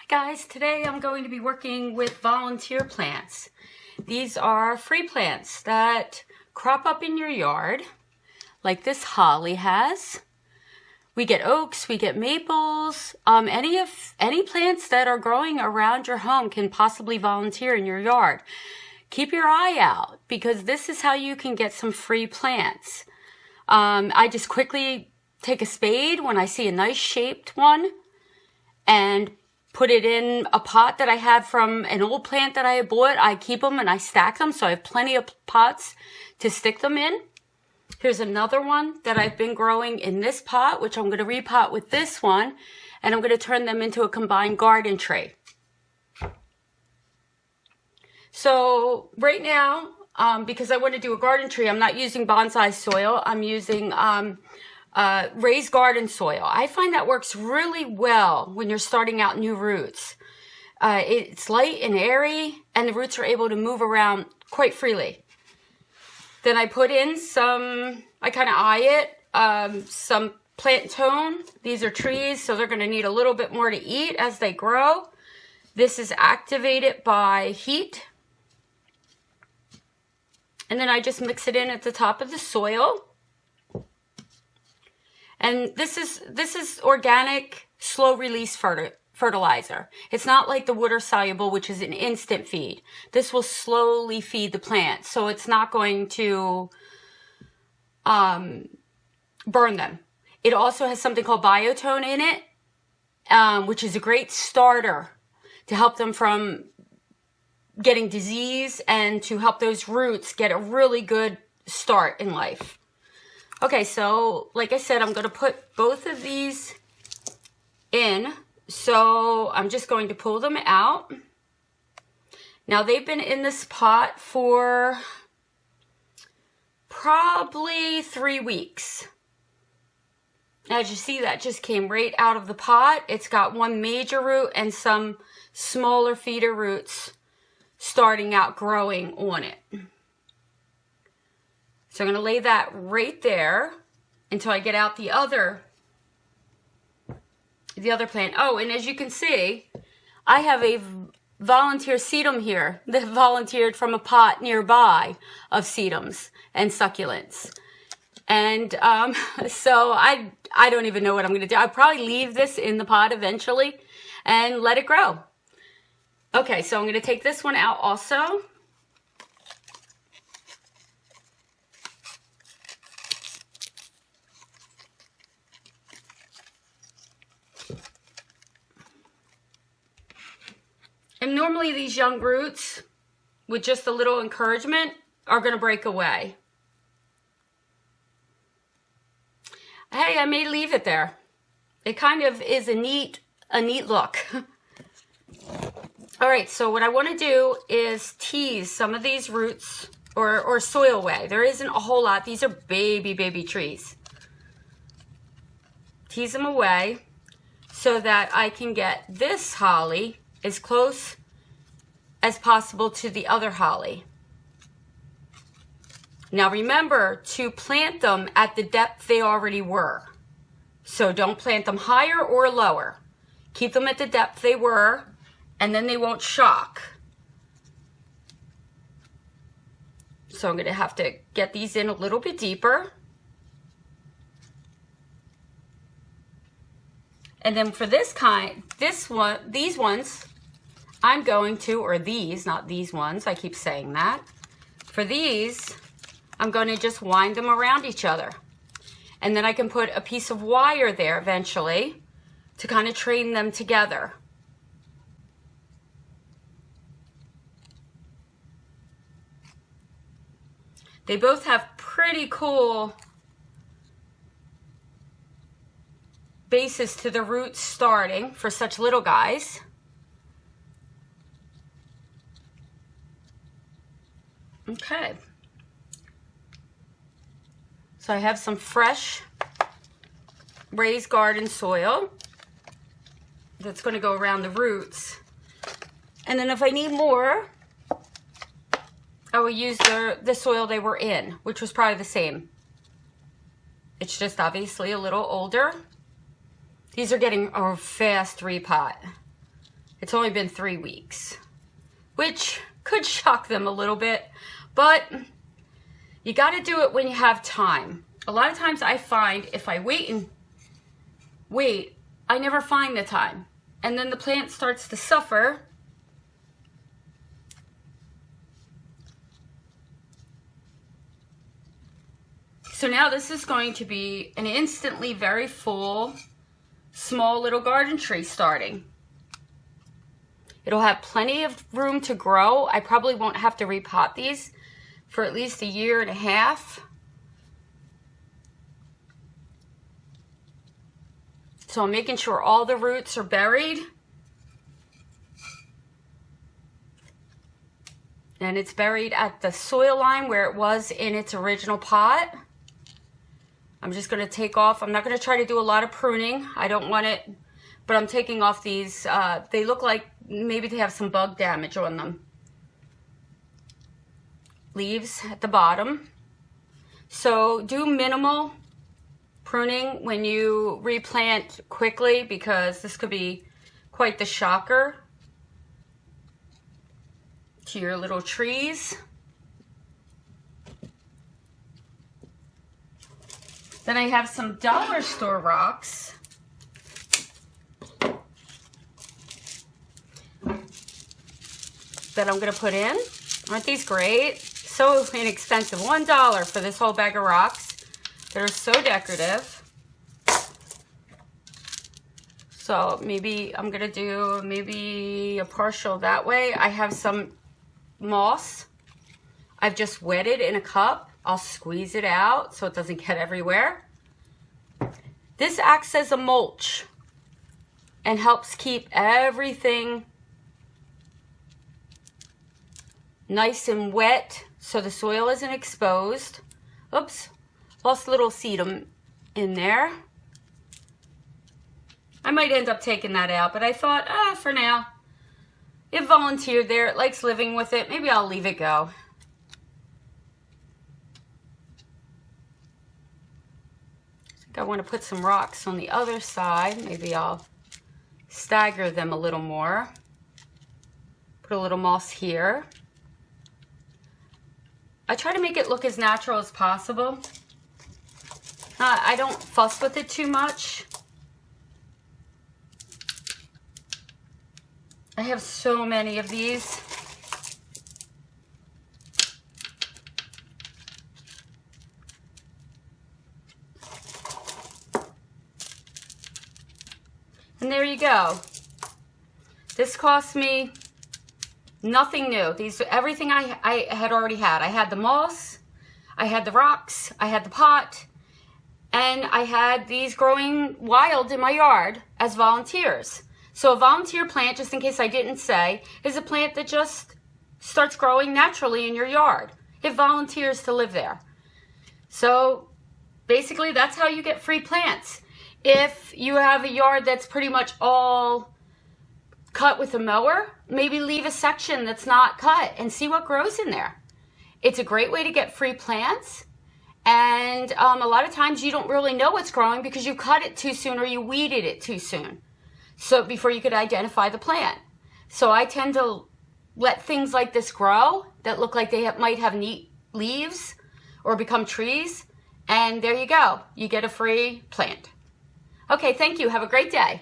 Guys, today I'm going to be working with volunteer plants. These are free plants that crop up in your yard, like this holly has. We get oaks, we get maples. Any plants that are growing around your home can possibly volunteer in your yard. Keep your eye out because this is how you can get some free plants. I just quickly take a spade when I see a nice shaped one and put it in a pot that I have from an old plant that I had bought. I keep them and I stack them so I have plenty of pots to stick them in. Here's another one that I've been growing in this pot, which I'm going to repot with this one, and I'm going to turn them into a combined garden tray. So right now, because I want to do a garden tree, I'm not using bonsai soil. I'm using raised garden soil. I find that works really well when you're starting out new roots. It's light and airy, and the roots are able to move around quite freely. Then I put in I kind of eye it, some plant tone. These are trees, so they're going to need a little bit more to eat as they grow. This is activated by heat. And then I just mix it in at the top of the soil. And this is organic, slow release fertilizer. It's not like the water soluble, which is an instant feed. This will slowly feed the plant, so it's not going to burn them. It also has something called biotone in it, which is a great starter to help them from getting disease and to help those roots get a really good start in life. Okay, so like I said, I'm going to put both of these in. So I'm just going to pull them out. Now they've been in this pot for probably 3 weeks. As you see, that just came right out of the pot. It's got one major root and some smaller feeder roots starting out growing on it. So I'm going to lay that right there until I get out the other plant. Oh, and as you can see, I have a volunteer sedum here that volunteered from a pot nearby of sedums and succulents. And so I don't even know what I'm going to do. I'll probably leave this in the pot eventually and let it grow. Okay, so I'm going to take this one out also. And normally these young roots, with just a little encouragement, are going to break away. Hey, I may leave it there. It kind of is a neat look. All right, so what I want to do is tease some of these roots or soil away. There isn't a whole lot. These are baby trees. Tease them away so that I can get this holly as close as possible to the other holly. Now remember to plant them at the depth they already were. So don't plant them higher or lower. Keep them at the depth they were, and then they won't shock. So I'm going to have to get these in a little bit deeper. And then for these ones, I'm going to, or these, not these ones, I keep saying that. For these, I'm going to just wind them around each other. And then I can put a piece of wire there eventually to kind of train them together. They both have pretty cool bases to the roots starting for such little guys. Okay. So I have some fresh raised garden soil that's going to go around the roots. And then if I need more, I will use the soil they were in, which was probably the same. It's just obviously a little older. These are getting a fast repot. It's only been 3 weeks, which could shock them a little bit, but you got to do it when you have time. A lot of times I find if I wait, I never find the time. And then the plant starts to suffer. So now this is going to be an instantly very full, small little garden tree starting. It'll have plenty of room to grow. I probably won't have to repot these for at least 1.5 years. So I'm making sure all the roots are buried. And it's buried at the soil line where it was in its original pot. I'm just going to take off. I'm not going to try to do a lot of pruning. I don't want it, but I'm taking off these. They look like maybe they have some bug damage on them. Leaves at the bottom. So do minimal pruning when you replant quickly, because this could be quite the shocker to your little trees. Then I have some dollar store rocks that I'm going to put in. Aren't these great? So inexpensive. $1 for this whole bag of rocks. They're so decorative. So maybe I'm going to do maybe a partial that way. I have some moss. I've just wetted in a cup. I'll squeeze it out so it doesn't get everywhere. This acts as a mulch and helps keep everything nice and wet so the soil isn't exposed. Oops, lost a little sedum in there. I might end up taking that out, but I thought, for now, it volunteered there. It likes living with it. Maybe I'll leave it go. I think I want to put some rocks on the other side. Maybe I'll stagger them a little more. Put a little moss here. I try to make it look as natural as possible. I don't fuss with it too much. I have so many of these. And there you go. This cost me nothing new. Everything I had already had. I had the moss, I had the rocks, I had the pot, and I had these growing wild in my yard as volunteers. So a volunteer plant, just in case I didn't say, is a plant that just starts growing naturally in your yard. It volunteers to live there. So basically that's how you get free plants. If you have a yard that's pretty much all cut with a mower, maybe leave a section that's not cut and see what grows in there. It's a great way to get free plants. And a lot of times you don't really know what's growing because you cut it too soon or you weeded it too soon. So before you could identify the plant. So I tend to let things like this grow that look like they might have neat leaves or become trees. And there you go. You get a free plant. Okay, thank you. Have a great day.